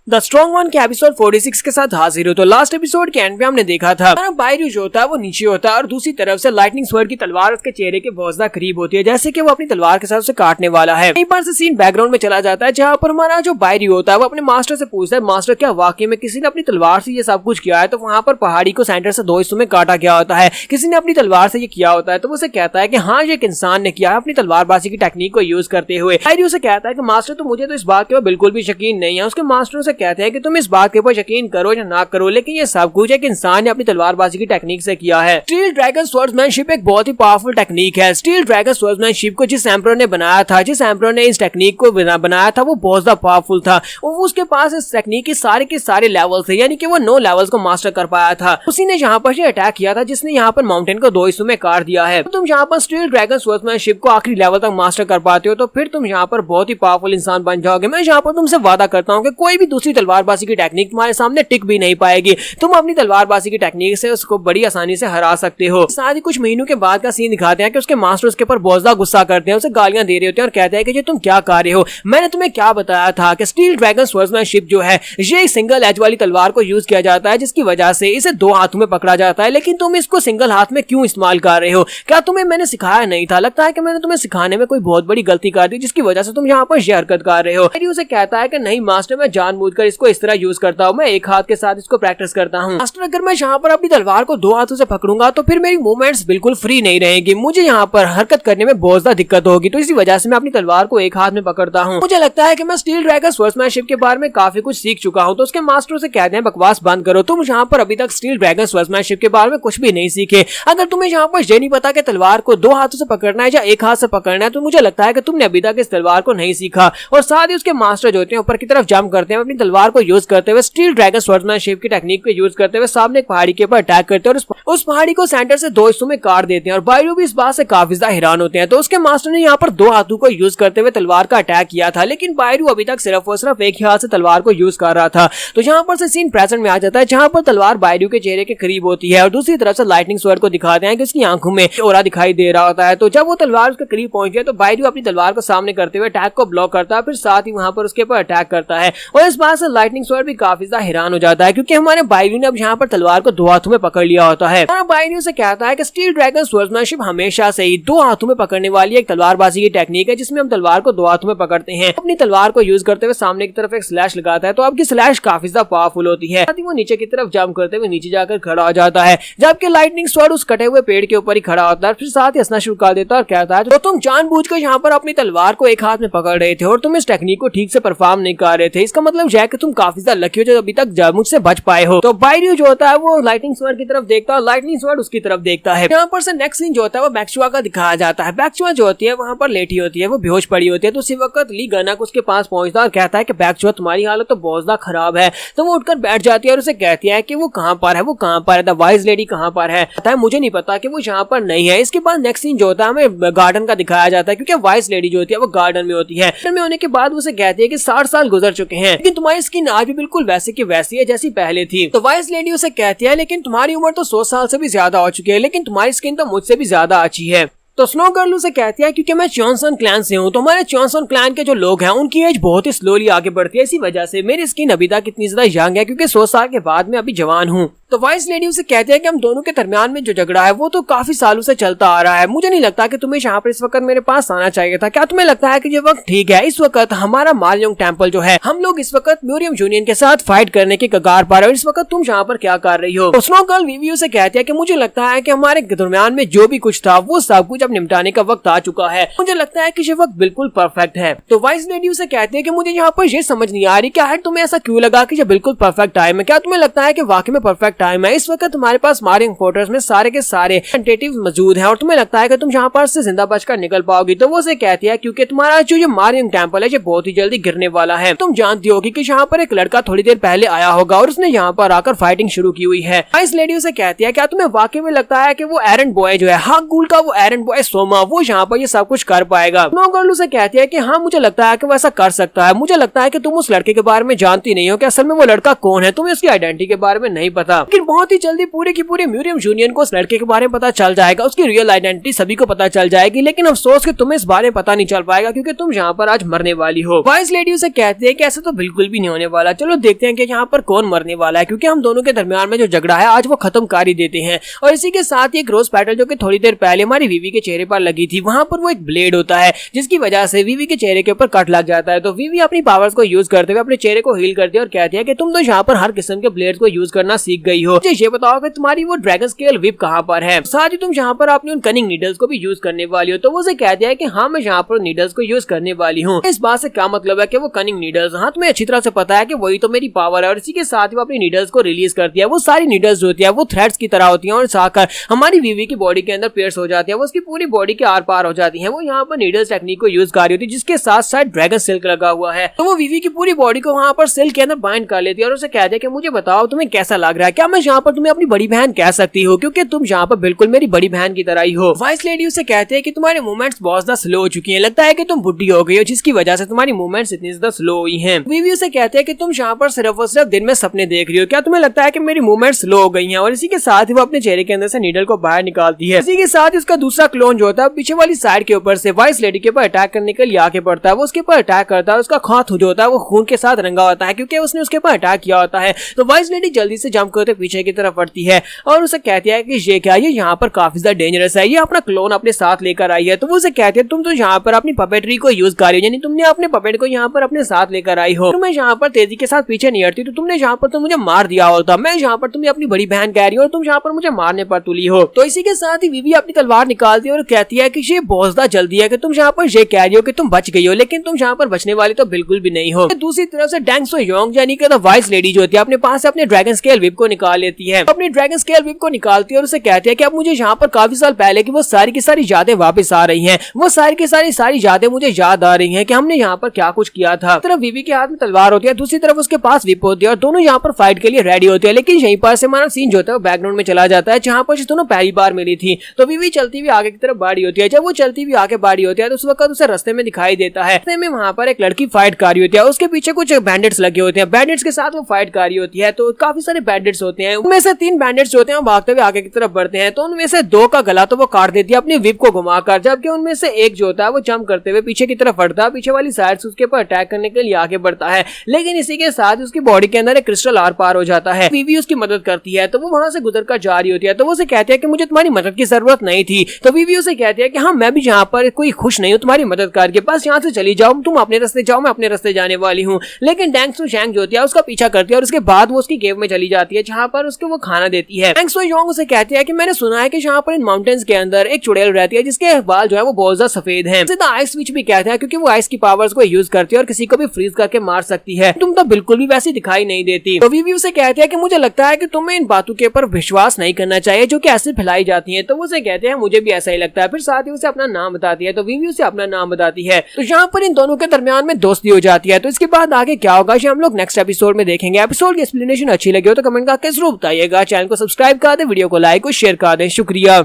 The strong one के episode 46 के साथ हाजिर हो। तो लास्ट एपिसोड के एंड पे हमने देखा था बायरू जो होता है वो नीचे होता है और दूसरी तरफ से लाइटनिंग स्वर्ड की तलवार उसके चेहरे के बहुत ज्यादा करीब होती है, जैसे कि वो अपनी तलवार के साथ उसे काटने वाला है। एक बार से सीन बैकग्राउंड में चला जाता है जहाँ पर हमारा जो बायरू होता है वो अपने मास्टर से पूछता है, मास्टर क्या वाकई में किसी ने अपनी तलवार से ये सब कुछ किया है? तो वहाँ पर पहाड़ी को सेंटर से दो हिस्सों में काटा गया होता है, किसी ने अपनी तलवार से ये किया होता है। तो वो उसे कहता है कि हाँ ये एक इंसान ने किया है अपनी तलवारबाजी की टेक्निक को यूज करते हुए। बायरू से कहता है कि मास्टर तो मुझे तो इस बात के ऊपर बिल्कुल भी यकीन नहीं है। उसके मास्टर से कहते हैं कि तुम इस बात के ऊपर यकीन करो या ना करो, लेकिन ये सब कुछ एक इंसान ने अपनी तलवारबाजी की टेक्निक से किया है। स्टील ड्रैगन स्वॉर्ड्समैनशिप एक बहुत ही पावरफुल टेक्निक है। स्टील ड्रैगन स्वॉर्ड्समैनशिप को जिस एम्परर ने बनाया था, जिस एम्परर ने इस टेक्निक को बनाया था, वो बहुत ज्यादा पावरफुल था और उसके पास इस टेक्निक के सारे लेवल थे, यानी कि वो 9 लेवल्स को मास्टर कर पाया था। उसी ने यहाँ पर अटैक किया था जिसने यहाँ पर माउंटेन को 2 हिस्सों में काट दिया है। तो तुम यहाँ पर स्टील ड्रैगन स्वॉर्ड्समैनशिप को आखिरी लेवल तक मास्टर कर पाते हो तो फिर तुम यहाँ पर बहुत ही पावरफुल इंसान बन जाओगे। मैं यहाँ पर तुमसे वादा करता हूँ कि कोई भी दूसरी तलवारबाजी की टेक्निक तुम्हारे सामने टिक भी नहीं पाएगी। तुम अपनी तलवारबाजी की टेक्निक से उसको बड़ी आसानी से हरा सकते हो। साथ ही कुछ महीनों के बाद का सीन दिखाते हैं कि उसके मास्टर उसके ऊपर बहुत ज्यादा गुस्सा करते हैं, उसे गालियां दे रहे होते हैं और कहते हैं कि ये तुम क्या कर रहे हो? मैंने तुम्हें क्या बताया था कि स्टील ड्रैगन स्वॉर्ड्समैनशिप जो है ये एक सिंगल एज वाली तलवार को यूज किया जाता है, जिसकी वजह से इसे 2 हाथों में पकड़ा जाता है, लेकिन तुम इसको सिंगल हाथ में क्यों इस्तेमाल कर रहे हो? क्या तुम्हें मैंने सिखाया नहीं था? लगता है कि मैंने तुम्हें सिखाने में कोई बहुत बड़ी गलती कर दी जिसकी वजह से तुम यहाँ पर ये हरकत कर रहे हो। उसे कहता है कि नहीं मास्टर, मैं जानबूझकर इसको इस तरह यूज करता हूँ, मैं एक हाथ के साथ इसको प्रैक्टिस करता हूँ। मास्टर अगर मैं यहाँ पर अपनी तलवार को 2 हाथों से पकड़ूंगा तो फिर मेरी मूवमेंट्स बिल्कुल फ्री नहीं रहेगी, मुझे यहाँ पर हरकत करने में बहुत ज्यादा दिक्कत होगी, तो इसी वजह से मैं अपनी तलवार को एक हाथ में पकड़ता हूँ। मुझे लगता है कि मैं स्टील ड्रैगन स्वॉर्ड्समैनशिप के बारे में काफी कुछ सीख चुका हूँ। तो उसके मास्टर से कहते हैं बकवास बंद करो, तुम यहाँ पर अभी तक स्टील ड्रैगन स्वॉर्ड्समैनशिप के बारे में कुछ भी नहीं सीखे। अगर तुम्हें यहाँ पर ये नहीं पता कि तलवार को 2 हाथों से पकड़ना है या एक हाथ से पकड़ना है तो मुझे लगता है कि तुमने अभी तक इस तलवार को नहीं सीखा। और साथ ही उसके मास्टर जो होते हैं ऊपर की तरफ जंप करते हैं, अपनी तलवार को यूज करते हुए स्टील ड्रैगन स्वॉर्ड्समैनशिप की टेक्निक को यूज करते हुए सामने एक पहाड़ी के ऊपर अटैक करते हैं और उस पहाड़ी को सेंटर से 2 हिस्सों में काट देते हैं। और बायरू भी इस बात से काफी ज्यादा हैरान होते हैं। तो उसके मास्टर ने यहाँ पर 2 हाथों को यूज करते हुए तलवार का अटैक किया था, लेकिन बायरू अभी तक सिर्फ और सिर्फ एक ही हाथ से तलवार को यूज कर रहा था। तो यहाँ पर से सीन प्रेजेंट में आ जाता है जहाँ पर तलवार बायरू के चेहरे के करीब होती है और दूसरी तरफ से लाइटनिंग स्वॉर्ड को दिखाते हैं कि उसकी आंखों में ओरा दिखाई दे रहा होता है। तो जब वो तलवार उसके करीब पहुंच गया तो बायरू अपनी तलवार को सामने करते हुए अटैक को ब्लॉक करता है, फिर साथ ही वहां पर उसके ऊपर अटैक करता है। और इस बात से लाइटनिंग स्वॉर्ड भी काफी ज्यादा हैरान हो जाता है क्योंकि हमारे बायरू ने अब यहाँ पर तलवार को 2 हाथों में पकड़ लिया होता है। बायरू से कहता है कि स्टील ड्रैगन स्वॉर्ड्समैनशिप हमेशा से ही 2 हाथों में पकड़ने वाली एक तलवारबाजी की टेक्निक है, जिसमें हम तलवार को 2 हाथों में पकड़ते हैं। अपनी तलवार को यूज करते हुए सामने की तरफ एक स्लैश लगाता है तो आपकी स्लैश काफी ज्यादा पावरफुल होती है। वो नीचे की तरफ जंप करते हुए नीचे जाकर खड़ा हो जाता है, जबकि लाइटनिंग स्वॉर्ड उस कटे हुए पेड़ के ऊपर ही खड़ा होता है, फिर साथ ही हंसना शुरू कर देता है और कहता है तो तुम जानबूझकर यहाँ पर अपनी तलवार को एक हाथ में पकड़ रहे थे और तुम इस टेक्निक को ठीक से परफॉर्म नहीं कर रहे थे, इसका मतलब यह है कि तुम काफी ज्यादा लकी हो जो अभी तक मुझसे बच पाए हो। तो बायरू जो होता है वो लाइटनिंग स्वॉर्ड की तरफ देखता है और लाइटनिंग स्वॉर्ड उसकी तरफ देखता है। यहाँ पर से नेक्स्ट सीन जो होता है वो बैक्चुआ का दिखाया जाता है। बैक्चुआ जो होती है वहाँ पर लेटी होती है, वो बेहोश पड़ी होती है। तो उसी वक्त ली गनक उसके पास पहुंचता है और कहता है कि बैक्चुआ तुम्हारी हालत तो बहुत ज्यादा खराब है। तो वो उठकर बैठ जाती है और उसे कहती है कि वो कहाँ पर है, वो कहाँ पर है, द वाइज लेडी कहाँ पर है? कहता है मुझे नहीं पता कि वो यहाँ पर नहीं है। इसके बाद नेक्स्ट सीन जो होता है हमें गार्डन का दिखाया जाता है क्योंकि वाइज लेडी जो होती है वो गार्डन में होती है। गार्डन में होने के बाद उसे कहती है कि 60 साल गुजर चुके हैं लेकिन तुम्हारी स्किन आज भी बिल्कुल वैसी की वैसी है जैसी पहले थी। तो वाइज लेडी उसे कहती है लेकिन तुम्हारी उम्र तो 100 साल से भी ज्यादा हो चुकी है, लेकिन तुम्हारी स्किन तो मुझसे भी ज्यादा अच्छी है। तो स्नो गर्ल उसे कहती है क्योंकि मैं चॉनसन क्लैन से हूँ, तो हमारे चॉनसन क्लैन के जो लोग हैं उनकी एज बहुत ही स्लोली आगे बढ़ती है, इसी वजह से मेरी स्किन अभी तक इतनी ज्यादा यंग है क्योंकि 100 साल के बाद मैं अभी जवान हूँ। तो वाइस लेडी उसे कहती है कि हम दोनों के दरमियान में जो झगड़ा है वो तो काफी सालों से चलता आ रहा है, मुझे नहीं लगता कि तुम्हें यहाँ पर इस वक्त मेरे पास आना चाहिए था। क्या तुम्हें लगता है कि ये वक्त ठीक है? इस वक्त हमारा मालयोंग टेम्पल जो है, हम लोग इस वक्त म्यूरियम यूनियन के साथ फाइट करने की कगार पर है और इस वक्त तुम यहाँ पर क्या कर रही हो? तो स्नो गर्ल वीवी उसे कहती है कि मुझे लगता है कि हमारे दरमियान में जो भी कुछ था वो सब कुछ अब निपटाने का वक्त आ चुका है, मुझे लगता है कि ये वक्त बिल्कुल परफेक्ट है। तो वाइस लेडी उसे कहती है कि मुझे यहाँ पर ये समझ नहीं आ रही क्या है तुम्हें ऐसा क्यों लगा कि ये बिल्कुल परफेक्ट टाइम है? क्या तुम्हें लगता है कि वाकई में परफेक्ट टाइम है? इस वक्त तुम्हारे पास मारिंग फोर्ट्रेस में सारे के सारे टेंटेटिव्स मौजूद हैं और तुम्हें लगता है कि तुम यहाँ पर से जिंदा बचकर निकल पाओगी। तो वो उसे कहती है क्योंकि तुम्हारा जो ये मारिंग टेम्पल है ये बहुत ही जल्दी गिरने वाला है। तुम जानती होगी कि यहाँ पर एक लड़का थोड़ी देर पहले आया होगा और उसने यहाँ पर आकर फाइटिंग शुरू की हुई है। वाइस लेडी उसे कहती है क्या तुम्हें वाकई में लगता है कि वो एरंड बॉय जो है, हाँ गूल का वो एरंड बॉय सोमा, वो यहाँ पर ये सब कुछ कर पाएगा? स्नो गर्ल उसे कहती है कि हाँ मुझे लगता है कि वो ऐसा कर सकता है, मुझे लगता है कि तुम उस लड़के के बारे में जानती नहीं हो कि असल में वो लड़का कौन है, तुम्हें उसकी आइडेंटिटी के बारे में नहीं पता। लेकिन बहुत ही जल्दी पूरे की पूरे म्यूरियम यूनियन को उस लड़के के बारे में पता चल जाएगा, उसकी रियल आइडेंटिटी सभी को पता चल जाएगी। लेकिन अफसोस कि तुम्हें इस बारे में पता नहीं चल पाएगा क्योंकि तुम यहाँ पर आज मरने वाली हो। वाइस लेडी उसे कहती है कि ऐसा तो बिल्कुल भी नहीं होने वाला, चलो देखते हैं कि यहाँ पर कौन मरने वाला है, क्योंकि हम दोनों के दरमियान में जो झगड़ा है आज वो खत्म कर ही देते हैं। और इसी के साथ एक रोज पेटल जो कि थोड़ी देर पहले हमारी वीवी के चेहरे पर लगी थी, वहां पर वो एक ब्लेड होता है जिसकी वजह से वीवी के चेहरे के ऊपर कट लग जाता है। तो वीवी अपनी पावर्स को यूज करते हुए अपने चेहरे को हील करती है और कहती है कि तुम तो यहाँ पर हर किस्म के ब्लेड को यूज करना सीख गई हो, मुझे ये बताओ कि तुम्हारी वो ड्रैगन स्केल व्हिप कहाँ पर है, साथ ही तुम यहाँ पर अपनी उन कनिंग नीडल्स को भी यूज करने वाली हो। तो वो उसे कहती है कि हाँ मैं यहाँ पर नीडल्स को यूज करने वाली हूँ। इस बात से क्या मतलब है कि वो कनिंग नीडल्स, हाँ तुम्हें अच्छी तरह से पता है कि वही तो मेरी पावर है। और इसी के साथ ही वो अपनी नीडल्स को रिलीज करती है। वो सारी नीडल्स होती है वो थ्रेड्स की तरह होती है और आकर हमारी वीवी की बॉडी के अंदर पियर्स हो जाती है, वो उसकी पूरी बॉडी के आर पार हो जाती है। वो यहाँ पर नीडल्स टेक्निक को यूज कर रही होती है जिसके साथ साथ ड्रैगन सिल्क लगा हुआ है। तो वो वीवी की पूरी बॉडी को वहाँ पर सिल्क के अंदर बाइंड कर लेती है और उसे कहती है कि मुझे बताओ तुम्हें कैसा लग रहा है, क्या मैं यहाँ पर तुम्हें अपनी बड़ी बहन कह सकती हूँ, क्योंकि तुम यहाँ पर बिल्कुल मेरी बड़ी बहन की तरह ही हो। वाइस लेडी उसे कहते हैं कि तुम्हारे मूवमेंट्स बहुत ज्यादा स्लो हो चुकी हैं, लगता है कि तुम बुढ़ी हो गई हो जिसकी वजह से तुम्हारी मूवमेंट्स इतनी ज्यादा स्लो हुई हैं। वीवी उसे कहते हैं कि तुम यहाँ पर सिर्फ और सिर्फ दिन में सपने देख रही हो, क्या तुम्हें लगता है कि मेरी मूवमेंट स्लो हो गई हैं। और इसी के साथ ही वो अपने चेहरे के अंदर से नीडल को बाहर निकालती है। इसी के साथ ही उसका दूसरा क्लोन जो होता है पीछे वाली साइड के ऊपर से वाइस लेडी के ऊपर अटैक करने के लिए आगे बढ़ता है। वो उसके ऊपर अटैक करता है, उसका हाथ जो होता है वो खून के साथ रंगा होता है क्योंकि उसने उसके ऊपर अटैक किया होता है। तो वाइस लेडी जल्दी से जंप करते पीछे की तरफ बढ़ती है और उसे कहती है कि ये क्या, ये यहाँ पर काफी ज्यादा डेंजरस है, ये अपना क्लोन अपने साथ लेकर आई है। तो वो उसे कहती है तुम तो यहाँ पर अपनी पपेट्री को यूज कर रही हो, यानी तुमने अपने पपेट को यहाँ पर अपने साथ लेकर आई हो। तो मैं यहाँ पर तेजी के साथ पीछे नहीं हटती तो तुमने यहाँ पर तो मुझे मार दिया होता, मैं यहाँ पर तुम्हें अपनी बड़ी बहन कह रही हो और तुम यहाँ पर मुझे मारने पर तुली हो। तो इसी के साथ ही वीवी अपनी तलवार निकालती है और कहती है कि ये बहुत ज्यादा जल्दी है कि तुम यहाँ पर ये कह रही हो कि तुम बच गई हो, लेकिन तुम यहाँ पर बचने वाली तो बिल्कुल भी नहीं हो। दूसरी तरफ से डैंग सो योंग यानी कि वाइस लेडी जो होती है अपने पास से अपने ड्रैगन स्केल व्हिप को निकाल लेती है, अपनी ड्रैगन स्केल व्हिप को निकालती है और उसे कहती है कि अब मुझे यहाँ पर काफी साल पहले की वो सारी की सारी यादें वापस आ रही हैं, वो सारी की सारी यादें मुझे याद आ रही हैं कि हमने यहाँ पर क्या कुछ किया था। तरफ वीवी के हाथ में तलवार होती है, दूसरी तरफ उसके पास व्हिप होती है और दोनों यहाँ पर फाइट के लिए रेडी होते हैं। लेकिन यहीं पर से हमारा सीन जो होता है वो बैकग्राउंड में चला जाता है जहाँ पर दोनों पहली बार मिली थी। तो वीवी चलती हुई आगे की तरफ बाड़ी होती है, जब वो चलती हुई आगे बाड़ी होती है तो उस वक्त उसे रास्ते में दिखाई देता है, रास्ते में वहाँ पर एक लड़की फाइट कर रही होती है, उसके पीछे कुछ बैंडिट्स लगे होते हैं, बैंडिट्स के साथ वो फाइट कर रही होती है। तो काफी सारे बैंडिट्स होते हैं, उनमें से 3 बैंडिट्स होते हैं भागते हुए आगे की तरफ बढ़ते हैं। तो उनमें से 2 का गला तो वो काट देती है अपनी व्हिप को घुमाकर, जबकि उनमें से एक जो होता है वो जंप करते हुए पीछे की तरफ बढ़ता है, पीछे वाली साइड से उसके ऊपर अटैक करने के लिए आगे बढ़ता है। लेकिन इसी के साथ उसकी बॉडी के अंदर एक क्रिस्टल आर पार हो जाता है। वीवी उसकी मदद करती है तो वो वहां से गुजर कर जा रही होती है। तो वो उसे कहती है कि मुझे तुम्हारी मदद की जरूरत नहीं थी। तो वीवी उसे कहती है कि हाँ मैं भी यहाँ पर कोई खुश नहीं हूँ तुम्हारी मदद करके, बस यहाँ से चली जाओ, तुम अपने रास्ते जाओ, मैं अपने रास्ते जाने वाली हूँ। लेकिन डैंग सो शैंग जो होती है उसका पीछा करती है और उसके बाद वो उसकी केव में चली जाती है जहाँ पर उसको वो खाना देती है। डैंग सो योंग उसे कहती है कि मैंने सुना है कि यहाँ पर इन माउंटेन्स के अंदर एक चुड़ैल रहती है जिसके बाल जो है वो बहुत ज्यादा सफेद है, आइस विच भी कहते हैं क्योंकि वो आइस की पावर्स को यूज करती है और किसी को भी फ्रीज करके मार सकती है। तुम तो बिल्कुल भी वैसी दिखाई नहीं देती। तो वीवी उसे कहते हैं कि मुझे लगता है कि तुम्हें इन बातों के ऊपर विश्वास नहीं करना चाहिए जो कि ऐसे फैलाई जाती हैं। तो वो उसे कहते हैं मुझे भी ऐसा ही लगता है। फिर साथ ही उसे अपना नाम बताती है, तो वीवी उसे अपना नाम बताती है। तो यहाँ पर इन दोनों के दरमियान में दोस्ती हो जाती है। तो इसके बाद आगे क्या होगा ये हम लोग नेक्स्ट एपिसोड में देखेंगे। एपिसोड की एक्सप्लेनेशन अच्छी लगी हो तो कमेंट करके जरूर बताइएगा। चैनल को सब्सक्राइब कर दे, वीडियो को लाइक और शेयर कर दे। शुक्रिया।